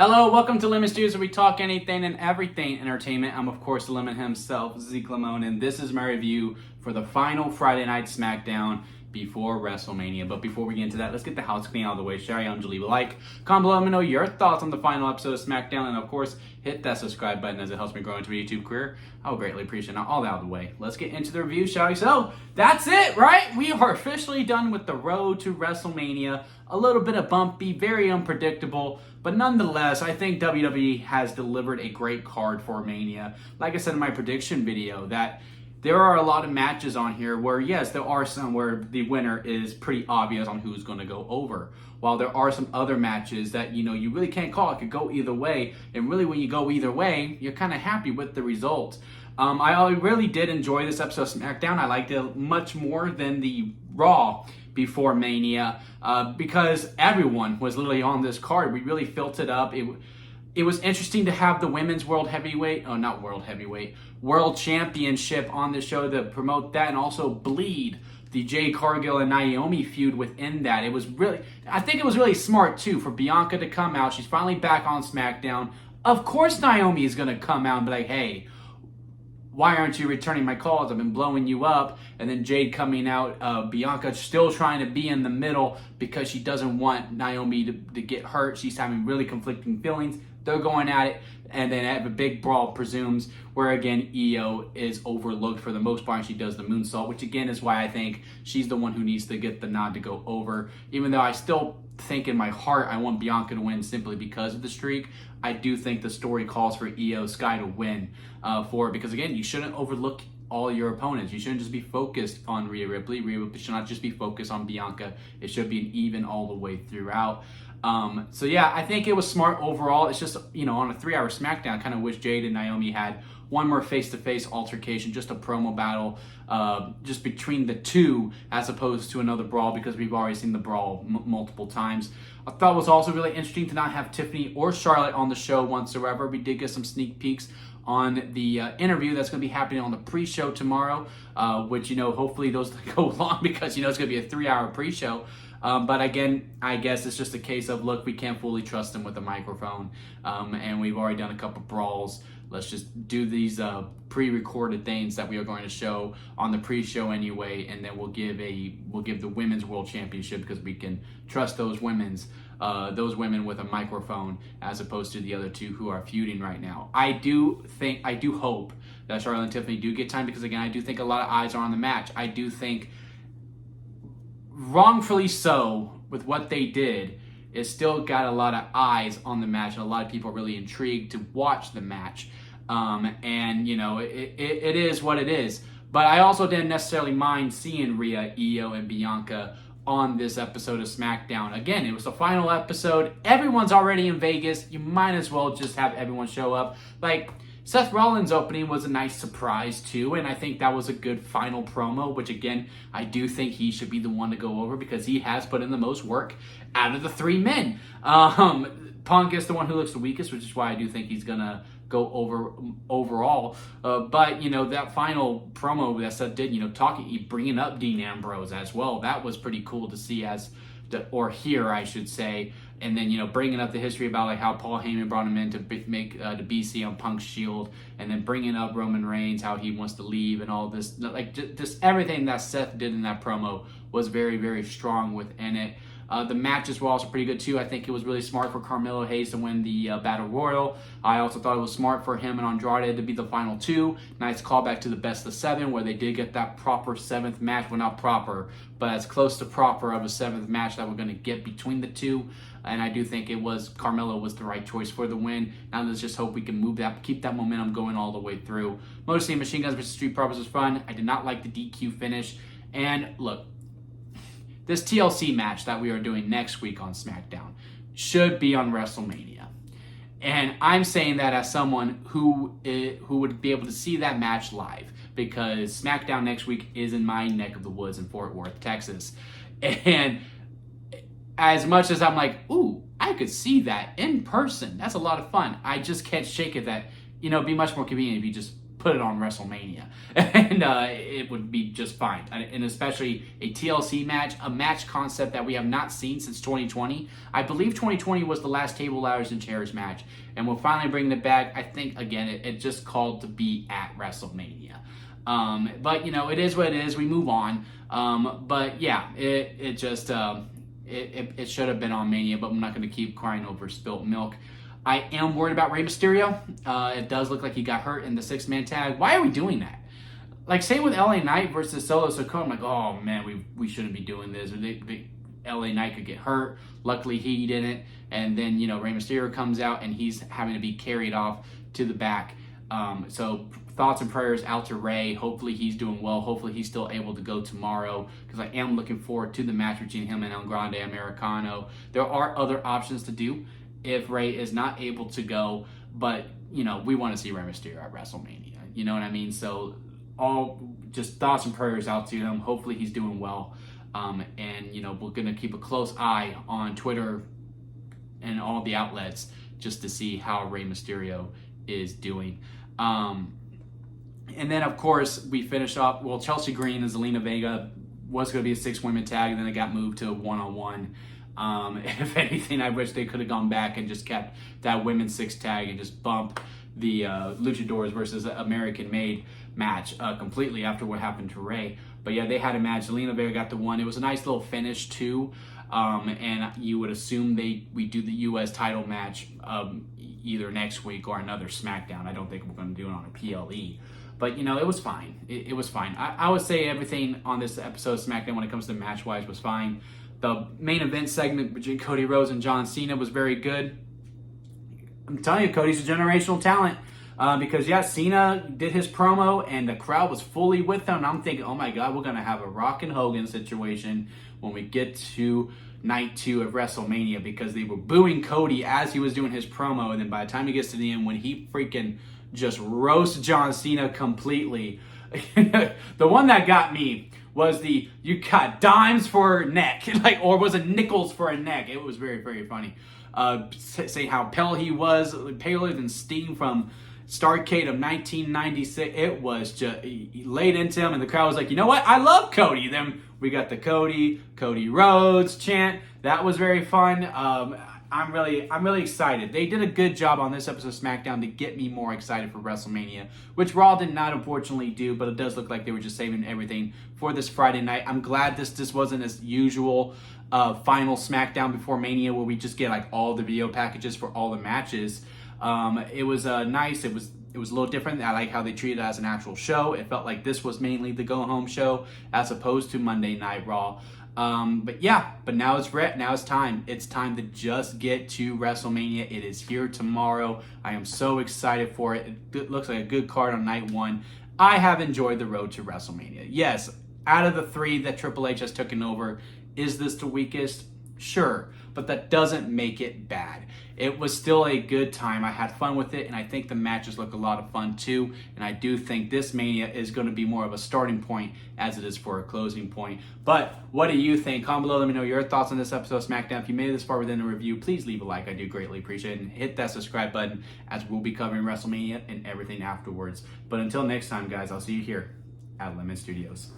Hello, welcome to Lemon Stews, where we talk anything and everything entertainment. I'm, of course, the Lemon himself, Zeke Lemon, and this is my review for the final Friday Night SmackDown before WrestleMania. But before we get into that, let's get the house clean out of the way. Shall you leave a like, comment below, let me know your thoughts on the final episode of SmackDown, and of course, hit that subscribe button as it helps me grow into a YouTube career. I would greatly appreciate it. Now, all that out of the way, let's get into the review, shall we? So, that's it, right? We are officially done with the road to WrestleMania. A little bit of bumpy, very unpredictable, but nonetheless, I think WWE has delivered a great card for Mania. Like I said in my prediction video, that there are a lot of matches on here where, yes, there are some where the winner is pretty obvious on who's going to go over. While there are some other matches that, you really can't call. It could go either way. And really, when you go either way, you're kind of happy with the result. I really did enjoy this episode of SmackDown. I liked it much more than the Raw before Mania because everyone was literally on this card. We really filled it up. It was interesting to have the women's world championship on the show to promote that and also bleed the Jade Cargill and Naomi feud within that. I think it was really smart too for Bianca to come out. She's finally back on SmackDown. Of course Naomi is going to come out and be like, hey, why aren't you returning my calls? I've been blowing you up. And then Jade coming out, Bianca still trying to be in the middle because she doesn't want Naomi to get hurt. She's having really conflicting feelings. They're going at it, and then have a big brawl, presumes, where again Io is overlooked for the most part. She does the moonsault, which again is why I think she's the one who needs to get the nod to go over. Even though I still think in my heart I want Bianca to win simply because of the streak, I do think the story calls for Io Sky to win for it, because again, you shouldn't overlook all your opponents. You shouldn't just be focused on Rhea Ripley. Rhea Ripley should not just be focused on Bianca. It should be an even all the way throughout. So yeah, I think it was smart overall. It's just, on a 3-hour SmackDown, I kind of wish Jade and Naomi had one more face-to-face altercation, just a promo battle, just between the two, as opposed to another brawl, because we've already seen the brawl multiple times. I thought it was also really interesting to not have Tiffany or Charlotte on the show whatsoever. We did get some sneak peeks on the interview that's going to be happening on the pre-show tomorrow, which, hopefully those go long because, it's going to be a 3-hour pre-show. But again, I guess it's just a case of, look, we can't fully trust him with a microphone, and we've already done a couple brawls. Let's just do these pre-recorded things that we are going to show on the pre-show anyway, and then we'll give the Women's World Championship because we can trust those women with a microphone as opposed to the other two who are feuding right now. I do hope that Charlotte and Tiffany do get time because, again, I do think a lot of eyes are on the match. I do think, wrongfully so, with what they did, it still got a lot of eyes on the match, and a lot of people are really intrigued to watch the match. It is what it is. But I also didn't necessarily mind seeing Rhea, Io, and Bianca on this episode of SmackDown. Again, it was the final episode. Everyone's already in Vegas. You might as well just have everyone show up. Seth Rollins' opening was a nice surprise too, and I think that was a good final promo, which again, I do think he should be the one to go over because he has put in the most work out of the 3 men. Punk is the one who looks the weakest, which is why I do think he's gonna go over overall. But that final promo that Seth did, bringing up Dean Ambrose as well, that was pretty cool to see or hear, I should say. And then, bringing up the history about how Paul Heyman brought him in to make the BC on Punk's Shield, and then bringing up Roman Reigns, how he wants to leave, and all this, just everything that Seth did in that promo was very, very strong within it. The matches were also pretty good too. I think it was really smart for Carmelo Hayes to win the Battle Royal. I also thought it was smart for him and Andrade to be the final 2. Nice callback to the Best of 7, where they did get that proper 7th match. Well, not proper, but as close to proper of a 7th match that we're going to get between the two. And I do think Carmelo was the right choice for the win. Now let's just hope we can keep that momentum going all the way through. Mostly Machine Guns vs. Street Profits was fun. I did not like the DQ finish. And look, this TLC match that we are doing next week on SmackDown should be on WrestleMania. And I'm saying that as someone who would be able to see that match live, because SmackDown next week is in my neck of the woods in Fort Worth, Texas. And as much as I'm like, ooh, I could see that in person. That's a lot of fun. I just can't shake it that, it'd be much more convenient if you just put it on WrestleMania, and it would be just fine. And especially a TLC match, a match concept that we have not seen since 2020. I believe 2020 was the last table, ladders, and chairs match, and we're finally bringing it back. I think, again, it just called to be at WrestleMania. But, it is what it is. We move on. But, yeah, it just... It should have been on Mania, but I'm not going to keep crying over spilt milk. I am worried about Rey Mysterio. It does look like he got hurt in the 6-man tag. Why are we doing that? Like, same with LA Knight versus Solo Sikoa. I'm like, oh, man, we shouldn't be doing this. LA Knight could get hurt. Luckily, he didn't. And then, Rey Mysterio comes out, and he's having to be carried off to the back. So thoughts and prayers out to Rey. Hopefully he's doing well. Hopefully he's still able to go tomorrow, because I am looking forward to the match between him and El Grande Americano. There are other options to do if Rey is not able to go, but we want to see Rey Mysterio at WrestleMania. You know what I mean? So all just thoughts and prayers out to him. Hopefully he's doing well. And we're gonna keep a close eye on Twitter and all the outlets just to see how Rey Mysterio is doing. And then, of course, we finished off, Chelsea Green and Zelina Vega was going to be a 6-women tag, and then it got moved to a 1-on-1. If anything, I wish they could have gone back and just kept that women's 6 tag and just bump the Luchadors versus American Made match completely after what happened to Rey. But yeah, they had a match. Zelina Vega got the one. It was a nice little finish, too. And you would assume we do the U.S. title match either next week or another SmackDown. I don't think we're going to do it on a PLE. But, it was fine. It was fine. I would say everything on this episode of SmackDown when it comes to match-wise was fine. The main event segment between Cody Rhodes and John Cena was very good. I'm telling you, Cody's a generational talent. Because, Cena did his promo, and the crowd was fully with him. And I'm thinking, oh, my God, we're going to have a Rock and Hogan situation when we get to night 2 of WrestleMania, because they were booing Cody as he was doing his promo. And then by the time he gets to the end, when he freaking just roasts John Cena completely. The one that got me was you got dimes for a neck, or was it nickels for a neck? It was very, very funny. Say how pale he was, paler than Sting from Starrcade of 1996. It was just, he laid into him, and the crowd was like, you know what? I love Cody. Then we got the Cody Rhodes chant. That was very fun. I'm really excited. They did a good job on this episode of SmackDown to get me more excited for WrestleMania, which Raw did not unfortunately do, but it does look like they were just saving everything for this Friday night. I'm glad this wasn't as usual final SmackDown before Mania, where we just get all the video packages for all the matches. It was nice. It was a little different. I like how they treated it as an actual show. It felt like this was mainly the go-home show as opposed to Monday Night Raw. But now it's time. It's time to just get to WrestleMania. It is here tomorrow. I am so excited for it. It looks like a good card on night 1. I have enjoyed the road to WrestleMania. Yes, out of the 3 that Triple H has taken over, is this the weakest? Sure, but that doesn't make it bad. It was still a good time. I had fun with it, and I think the matches look a lot of fun too. And I do think this Mania is going to be more of a starting point as it is for a closing point. But what do you think? Comment below. Let me know your thoughts on this episode of SmackDown. If you made it this far within the review, please leave a like. I do greatly appreciate it. And hit that subscribe button, as we'll be covering WrestleMania and everything afterwards. But until next time, guys, I'll see you here at Lemon Studios.